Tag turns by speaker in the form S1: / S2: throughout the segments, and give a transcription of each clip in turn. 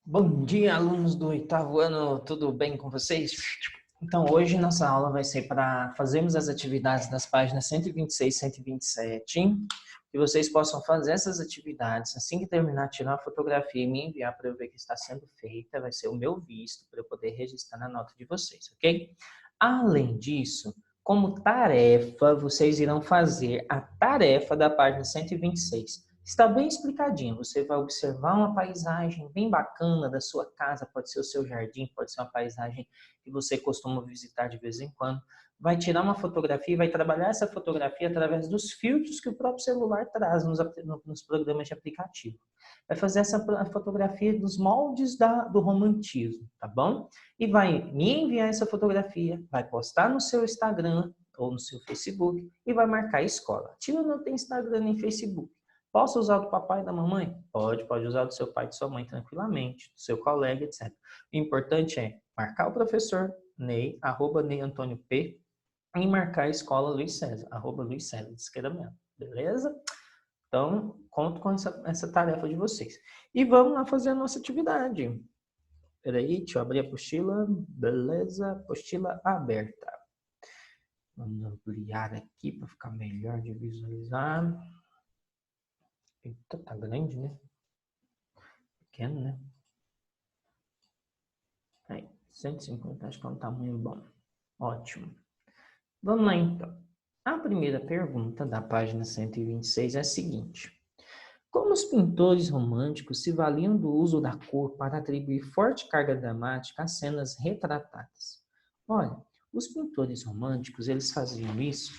S1: Bom dia, alunos do oitavo ano, tudo bem com vocês? Então, hoje nossa aula vai ser para fazermos as atividades das páginas 126 e 127, que vocês possam fazer essas atividades, assim que terminar, tirar uma fotografia e me enviar para eu ver que está sendo feita, vai ser o meu visto para eu poder registrar na nota de vocês, ok? Além disso, como tarefa, vocês irão fazer a tarefa da página 126. Está bem explicadinho. Você vai observar uma paisagem bem bacana da sua casa, pode ser o seu jardim, pode ser uma paisagem que você costuma visitar de vez em quando. Vai tirar uma fotografia e vai trabalhar essa fotografia através dos filtros que o próprio celular traz nos programas de aplicativo. Vai fazer essa fotografia dos moldes do romantismo, tá bom? E vai me enviar essa fotografia, vai postar no seu Instagram ou no seu Facebook e vai marcar a escola. Tia, não tem Instagram nem Facebook. Posso usar do papai e da mamãe? Pode usar do seu pai e de sua mãe tranquilamente, do seu colega, etc. O importante é marcar o professor Ney, @Ney Antônio P, e marcar a escola Luiz César, @Luiz César, de esquerda mesmo, beleza? Então, conto com essa tarefa de vocês. E vamos lá fazer a nossa atividade. Peraí, deixa eu abrir a apostila. Beleza, apostila aberta. Vamos ampliar aqui para ficar melhor de visualizar. Eita, tá grande, né? Pequeno, né? Aí, 150, acho que é um tamanho bom. Ótimo. Vamos lá, então. A primeira pergunta da página 126 é a seguinte. Como os pintores românticos se valiam do uso da cor para atribuir forte carga dramática às cenas retratadas? Olha, os pintores românticos, eles faziam isso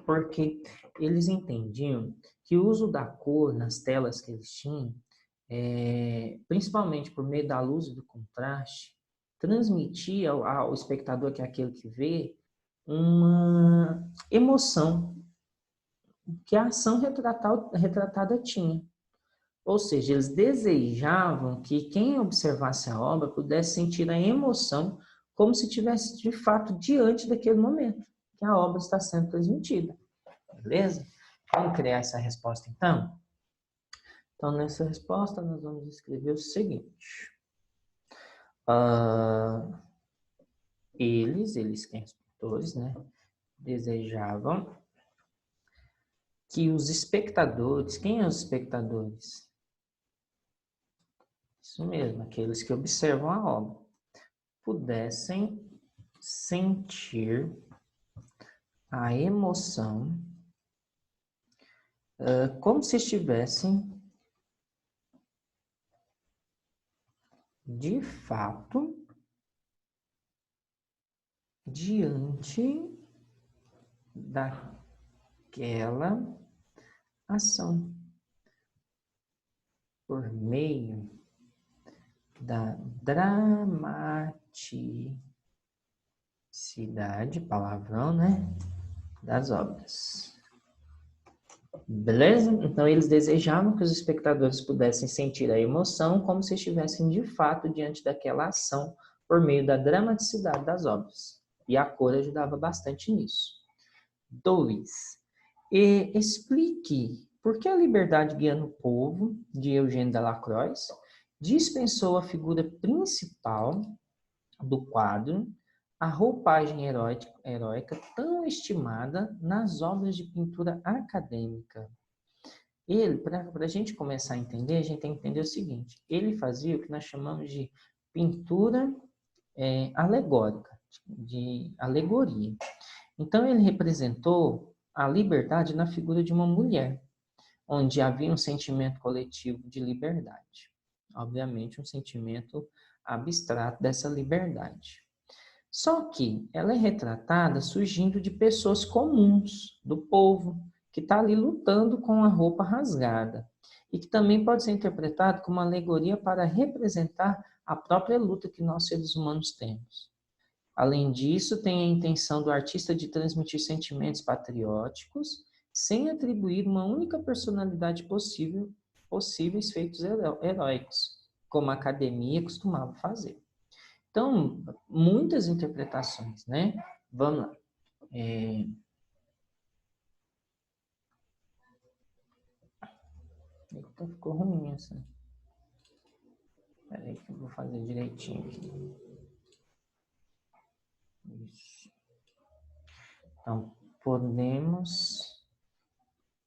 S1: porque eles entendiam que o uso da cor nas telas que eles tinham, principalmente por meio da luz e do contraste, transmitia ao espectador, que é aquele que vê, uma emoção que a ação retratada tinha. Ou seja, eles desejavam que quem observasse a obra pudesse sentir a emoção como se estivesse de fato diante daquele momento que a obra está sendo transmitida. Beleza? Vamos criar essa resposta então? Então, nessa resposta, nós vamos escrever o seguinte. Uh, eles, quem os pintores, né, desejavam que os espectadores, quem são os espectadores? Isso mesmo, aqueles que observam a obra, pudessem sentir a emoção como se estivessem, de fato, diante daquela ação, por meio da dramaticidade, palavrão, né, das obras. Beleza? Então, eles desejavam que os espectadores pudessem sentir a emoção como se estivessem de fato diante daquela ação por meio da dramaticidade das obras. E a cor ajudava bastante nisso. 2. Explique por que a liberdade guiando o povo, de Eugênio Delacroix, dispensou a figura principal do quadro, a roupagem heróica tão estimada nas obras de pintura acadêmica. Ele, para a gente começar a entender, a gente tem que entender o seguinte, ele fazia o que nós chamamos de pintura alegórica, de alegoria. Então, ele representou a liberdade na figura de uma mulher, onde havia um sentimento coletivo de liberdade. Obviamente, um sentimento abstrato dessa liberdade. Só que ela é retratada surgindo de pessoas comuns, do povo, que está ali lutando com a roupa rasgada. E que também pode ser interpretado como uma alegoria para representar a própria luta que nós seres humanos temos. Além disso, tem a intenção do artista de transmitir sentimentos patrióticos sem atribuir uma única personalidade possíveis feitos heróicos, como a academia costumava fazer. Então, muitas interpretações, né? Vamos lá. Eita, ficou ruim essa. Espera aí que eu vou fazer direitinho aqui. Isso. Então, podemos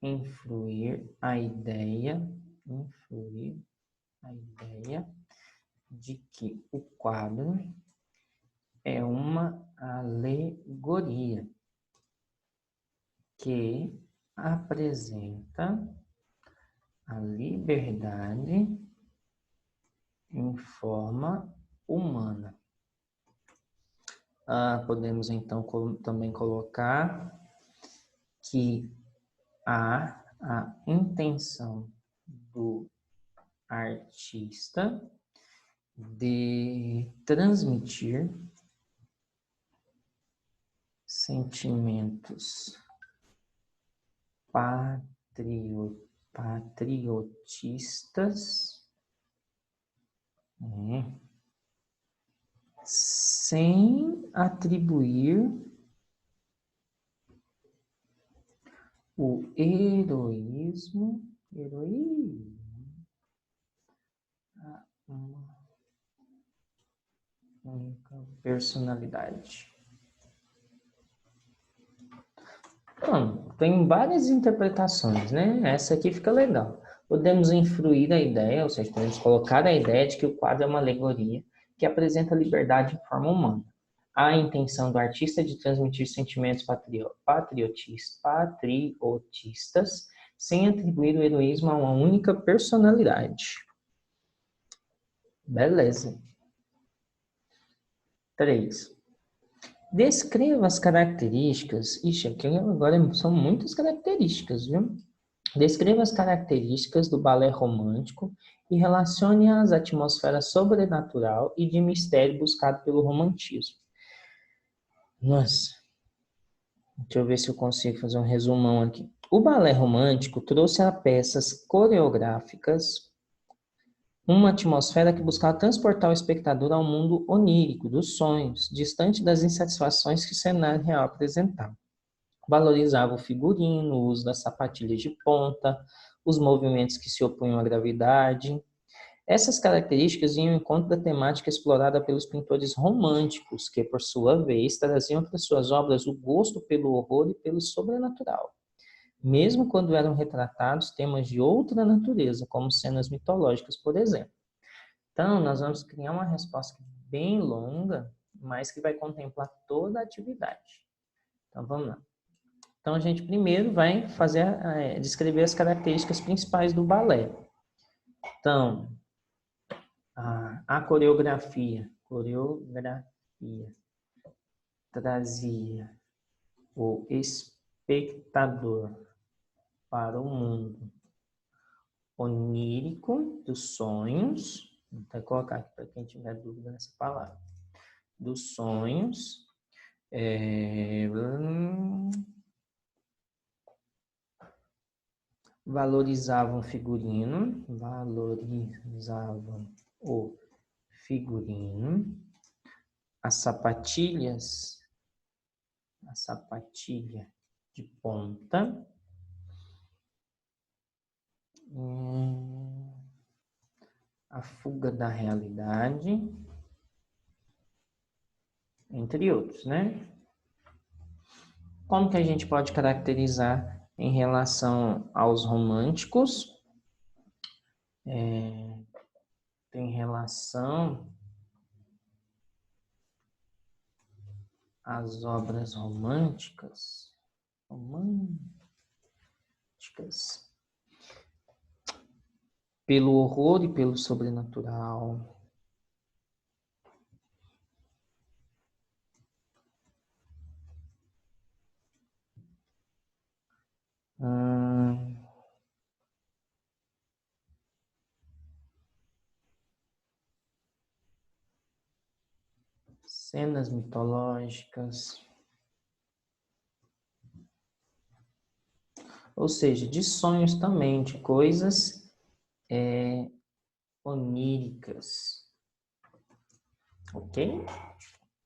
S1: influir a ideia de que o quadro é uma alegoria que apresenta a liberdade em forma humana. Podemos então também colocar que há a intenção do artista de transmitir sentimentos patriotistas, sem atribuir o heroísmo a uma única personalidade. Bom, tem várias interpretações, né? Essa aqui fica legal. Podemos influir a ideia, ou seja, podemos colocar a ideia de que o quadro é uma alegoria que apresenta a liberdade em forma humana. Há a intenção do artista de transmitir sentimentos patriotistas sem atribuir o heroísmo a uma única personalidade. Beleza. 3. Descreva as características. Ixi, aqui agora são muitas características, viu? Descreva as características do balé romântico e relacione às atmosferas sobrenatural e de mistério buscado pelo romantismo. Nossa, deixa eu ver se eu consigo fazer um resumão aqui. O balé romântico trouxe a peças coreográficas uma atmosfera que buscava transportar o espectador ao mundo onírico, dos sonhos, distante das insatisfações que o cenário real apresentava. Valorizava o figurino, o uso das sapatilhas de ponta, os movimentos que se opunham à gravidade. Essas características iam em encontro da temática explorada pelos pintores românticos, que, por sua vez, traziam para suas obras o gosto pelo horror e pelo sobrenatural, mesmo quando eram retratados temas de outra natureza, como cenas mitológicas, por exemplo. Então, nós vamos criar uma resposta bem longa, mas que vai contemplar toda a atividade. Então, vamos lá. Então, a gente primeiro vai descrever as características principais do balé. Então, a coreografia trazia o espectador para o mundo onírico dos sonhos. Vou até colocar aqui para quem tiver dúvida nessa palavra. Dos sonhos. Valorizavam o figurino. As sapatilhas. A sapatilha de ponta. A fuga da realidade, entre outros, né? Como que a gente pode caracterizar em relação aos românticos? Tem relação às obras românticas, pelo horror e pelo sobrenatural. Cenas mitológicas. Ou seja, de sonhos também, de coisas oníricas. Ok?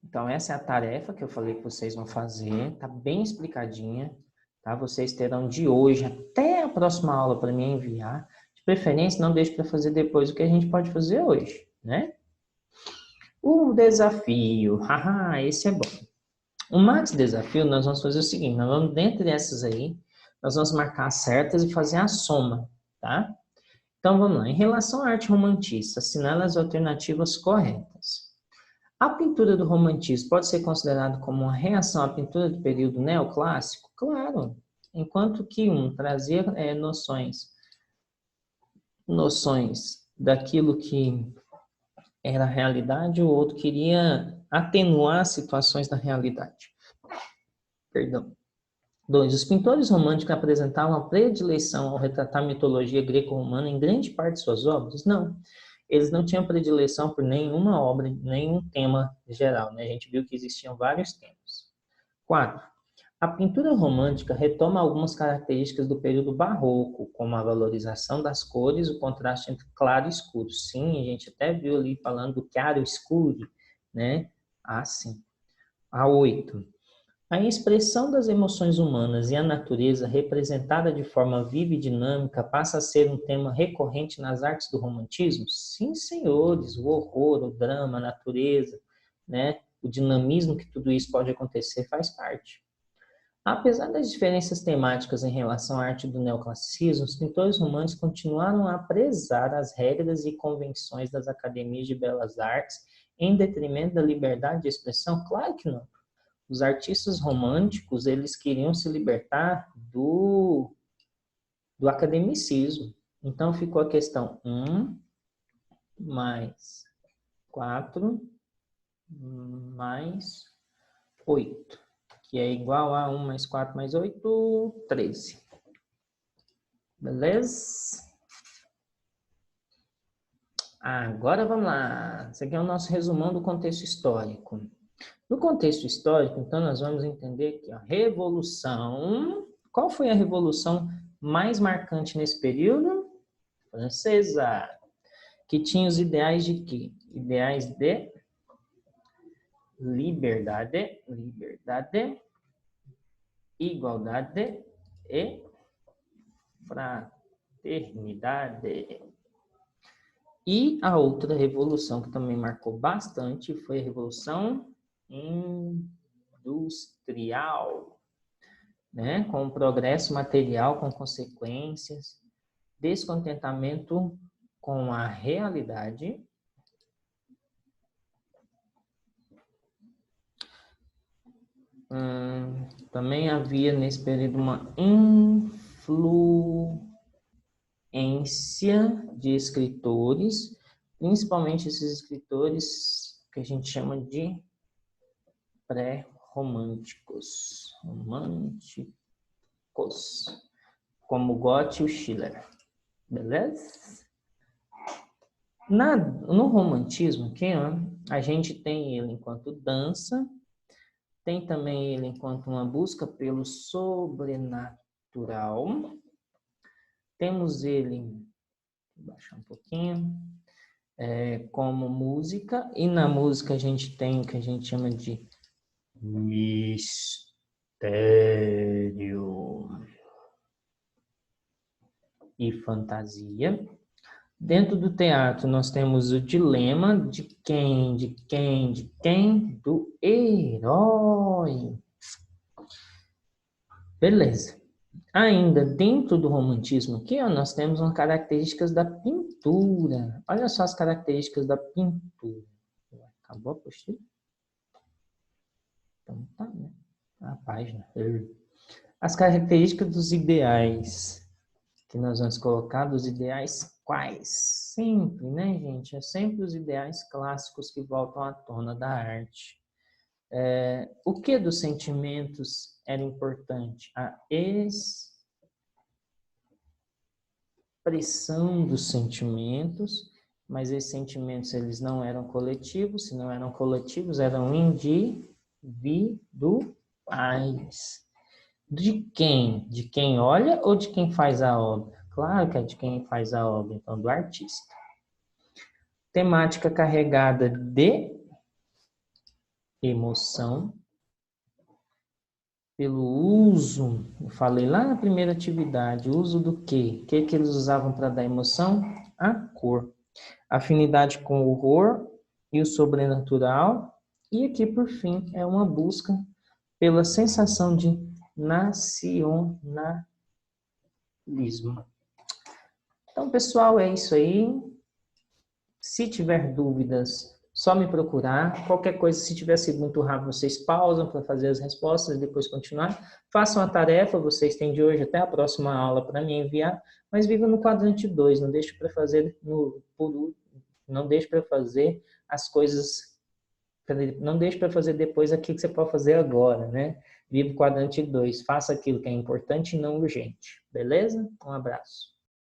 S1: Então, essa é a tarefa que eu falei que vocês vão fazer. Tá bem explicadinha. Tá? Vocês terão de hoje até a próxima aula para me enviar. De preferência, não deixe para fazer depois o que a gente pode fazer hoje. né? O desafio, haha, esse é bom. O Max Desafio, nós vamos fazer o seguinte, nós vamos, dentre essas aí, nós vamos marcar as certas e fazer a soma, tá? Então, vamos lá. Em relação à arte romantista, assinale as alternativas corretas. A pintura do romantismo pode ser considerada como uma reação à pintura do período neoclássico? Claro. Enquanto que um trazia noções daquilo que era a realidade, o outro queria atenuar situações da realidade. Perdão. 2. Os pintores românticos apresentavam a predileção ao retratar a mitologia greco-romana em grande parte de suas obras? Não. Eles não tinham predileção por nenhuma obra, nenhum tema geral, né? A gente viu que existiam vários temas. 4. A pintura romântica retoma algumas características do período barroco, como a valorização das cores, o contraste entre claro e escuro. Sim, a gente até viu ali falando do claro e escuro, né? Ah, sim. A 8. A expressão das emoções humanas e a natureza, representada de forma viva e dinâmica, passa a ser um tema recorrente nas artes do romantismo? Sim, senhores, o horror, o drama, a natureza, né? O dinamismo que tudo isso pode acontecer faz parte. Apesar das diferenças temáticas em relação à arte do neoclassicismo, os pintores românticos continuaram a prezar as regras e convenções das academias de belas artes em detrimento da liberdade de expressão? Claro que não. Os artistas românticos, eles queriam se libertar do academicismo. Então, ficou a questão 1 mais 4 mais 8, que é igual a 1 mais 4 mais 8, 13. Beleza? Agora vamos lá. Esse aqui é o nosso resumão do contexto histórico. No contexto histórico, então, nós vamos entender que a Revolução... Qual foi a revolução mais marcante nesse período? Francesa. Que tinha os ideais de quê? Ideais de liberdade, igualdade e fraternidade. E a outra revolução que também marcou bastante foi a Revolução Industrial, né? Com o progresso material, com consequências, descontentamento com a realidade, também havia nesse período uma influência de escritores, principalmente esses escritores que a gente chama de pré-românticos, como Goethe e o Schiller, beleza? No romantismo aqui, ó, a gente tem ele enquanto dança, tem também ele enquanto uma busca pelo sobrenatural, temos ele, vou baixar um pouquinho, como música, e na música a gente tem o que a gente chama de mistério e fantasia. Dentro do teatro, nós temos o dilema de quem? Do herói. Beleza. Ainda dentro do romantismo aqui, ó, nós temos umas características da pintura. Olha só as características da pintura. Acabou a postura? Então tá, né? A página. As características dos ideais que nós vamos colocar, dos ideais quais? Sempre, né, gente? É sempre os ideais clássicos que voltam à tona da arte. O que dos sentimentos era importante? A expressão dos sentimentos, mas esses sentimentos eles não eram coletivos, se não eram coletivos, eram individuais. De quem? De quem olha ou de quem faz a obra? Claro que é de quem faz a obra, então do artista. Temática carregada de emoção, pelo uso, eu falei lá na primeira atividade, uso do quê? O que eles usavam para dar emoção? A cor. Afinidade com o horror e o sobrenatural. E aqui, por fim, é uma busca pela sensação de nacionalismo. Então, pessoal, é isso aí. Se tiver dúvidas, só me procurar. Qualquer coisa, se tiver sido muito rápido, vocês pausam para fazer as respostas e depois continuar. Façam a tarefa, vocês têm de hoje até a próxima aula para me enviar, mas viva no quadrante 2, não deixe para fazer não deixe para fazer as coisas, não deixe para fazer depois aquilo que você pode fazer agora, né? Viva o quadrante 2, faça aquilo que é importante e não urgente. Beleza? Um abraço.